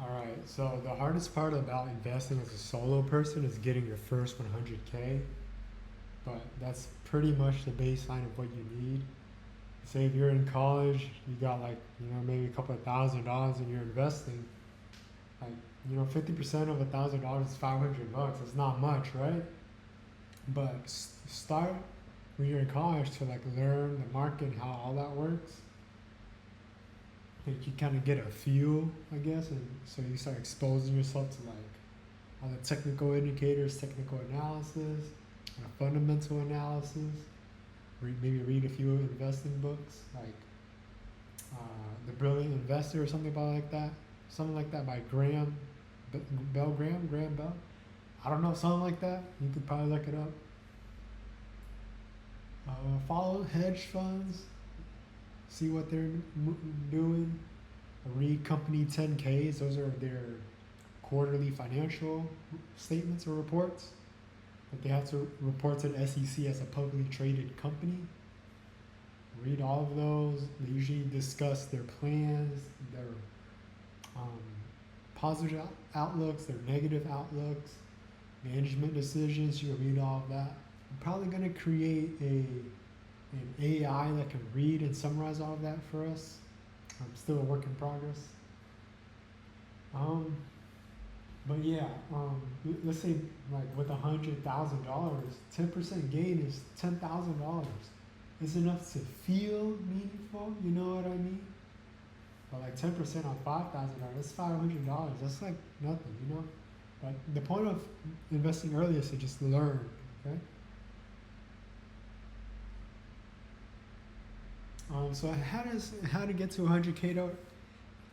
All right. So the hardest part about investing as a solo person is getting your first 100K, but that's pretty much the baseline of what you need. Say if you're in college, you got like, maybe a couple of $1,000 and you're investing, like, 50% of $1,000 is $500. It's not much, right? But start when you're in college to like learn the market and how all that works. Like you kind of get a feel, I guess, and so you start exposing yourself to like all the technical indicators, technical analysis, fundamental analysis. Maybe read a few investing books like The Brilliant Investor or something like that by Graham Bell. I don't know, something like that. You could probably look it up. Follow hedge funds, see what they're doing. Read company 10Ks. Those are their quarterly financial statements or reports that they have to report to the SEC as a publicly traded company. Read all of those. They usually discuss their plans, their um, positive outlooks, their negative outlooks, management decisions. You can read all of that. I'm probably going to create an AI that can read and summarize all of that for us. I'm still a work in progress. Um, but yeah, let's say like with $100,000, 10% gain is $10,000. It's enough to feel meaningful. You know what I mean? But like 10% on $5,000, that's $500. That's like nothing, you know. But the point of investing early is to just learn. Okay. So how to get to 100K though?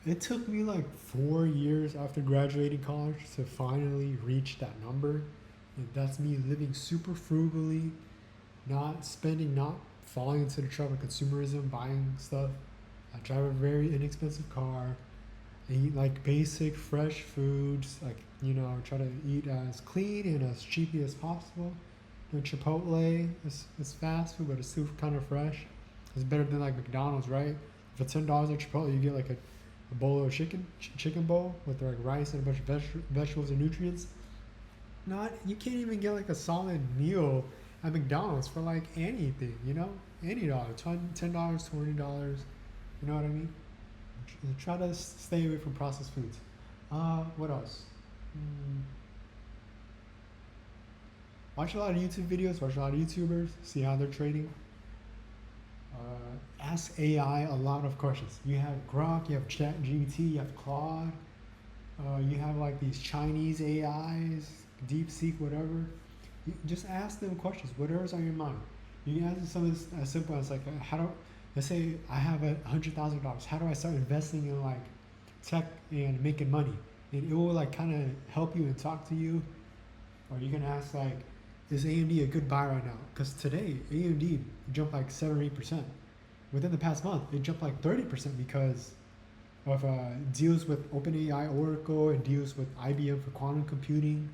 It took me like 4 years after graduating college to finally reach that number. And that's me living super frugally, not spending, not falling into the trap of consumerism, buying stuff. I drive a very inexpensive car. I eat like basic fresh foods, like try to eat as clean and as cheaply as possible. Chipotle is fast food, but it's still kind of fresh. It's better than like McDonald's, right? For $10 at Chipotle, you get like a bowl of chicken bowl with like rice and a bunch of vegetables and nutrients. Not you can't even get like a solid meal at McDonald's for like anything, any dollar, $10, $20. You know what I mean? Try to stay away from processed foods. What else? Mm, watch a lot of YouTube videos. Watch a lot of YouTubers. See how they're trading. Ask AI a lot of questions. You have Grok, you have ChatGPT, you have Claude, you have like these Chinese AIs, DeepSeek, whatever. You just ask them questions, whatever's on your mind. You can ask them something as simple as like, let's say I have $100,000. How do I start investing in like tech and making money? And it will like kind of help you and talk to you. Or you can ask like, is AMD a good buy right now? Because today AMD jumped like 7 or 8%. Within the past month, it jumped like 30% because of deals with OpenAI, Oracle, and deals with IBM for quantum computing.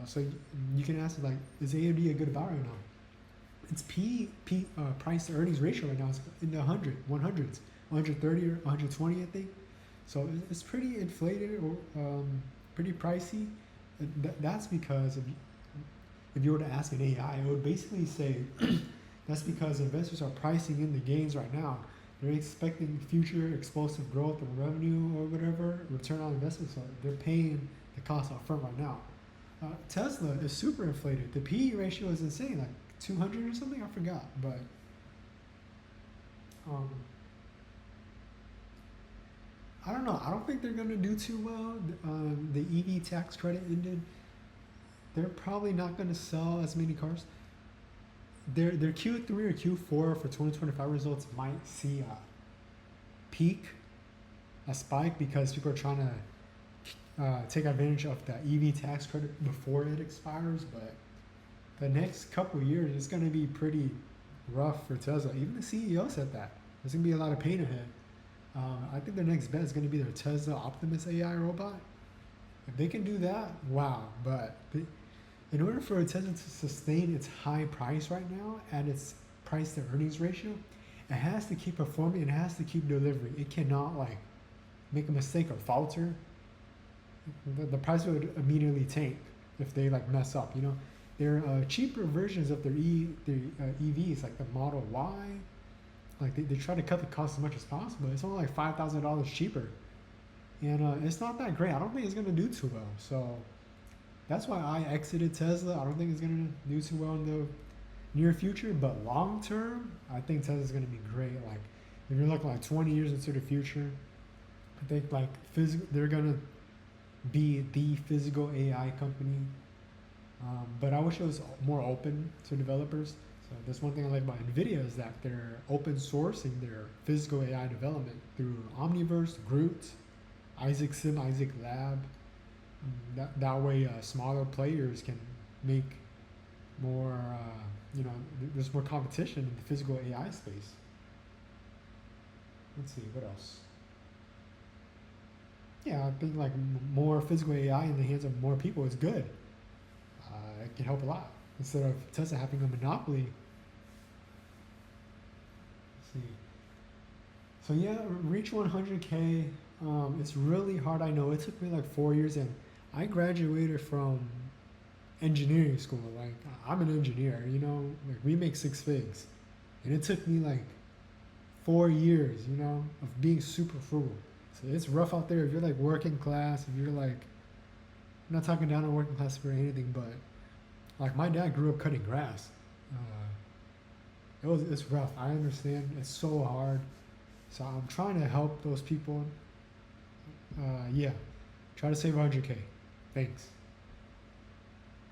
So you can ask like, is AMD a good buy right now? Its price to earnings ratio right now is in the 100s, 130 or 120, I think. So it's pretty inflated or pretty pricey. That's because if you were to ask an AI, it would basically say that's because investors are pricing in the gains right now. They're expecting future explosive growth of revenue or whatever, return on investment. So they're paying the cost up front right now. Tesla is super inflated. The PE ratio is insane, like 200 or something. I forgot, but um, I don't know. I don't think they're gonna do too well. The EV tax credit ended. They're probably not gonna sell as many cars. Their Q3 or Q4 for 2025 results might see a peak, a spike because people are trying to take advantage of the EV tax credit before it expires. But the next couple of years, it's going to be pretty rough for Tesla. Even the CEO said that there's going to be a lot of pain ahead. I think their next bet is going to be their Tesla Optimus AI robot. If they can do that, wow. But in order for Tesla to sustain its high price right now and its price to earnings ratio, it has to keep performing. It has to keep delivering. It cannot like make a mistake or falter, the price would immediately tank if they like mess up. You know, there are cheaper versions of their EVs, like the Model Y. Like they try to cut the cost as much as possible. It's only like $5,000 cheaper, and it's not that great. I don't think it's gonna do too well. So that's why I exited Tesla. I don't think it's gonna do too well in the near future, but long term, I think Tesla's gonna be great. Like if you're looking like 20 years into the future, I think like they're gonna be the physical AI company. But I wish it was more open to developers. So that's one thing I like about NVIDIA is that they're open sourcing their physical AI development through Omniverse, Groot, Isaac Sim, Isaac Lab. That way, smaller players can make more. There's more competition in the physical AI space. Let's see what else. Yeah, I think like more physical AI in the hands of more people is good. It can help a lot instead of Tesla having a monopoly. Let's see. So yeah, reach 100K. It's really hard. I know it took me like 4 years, and I graduated from engineering school. Like I'm an engineer, you know. Like we make six figs, and it took me like 4 years, you know, of being super frugal. So it's rough out there if you're like working class. If you're like, I'm not talking down on working class for anything, but like my dad grew up cutting grass. It's rough. I understand. It's so hard. So I'm trying to help those people. Yeah, try to save 100K. Thanks.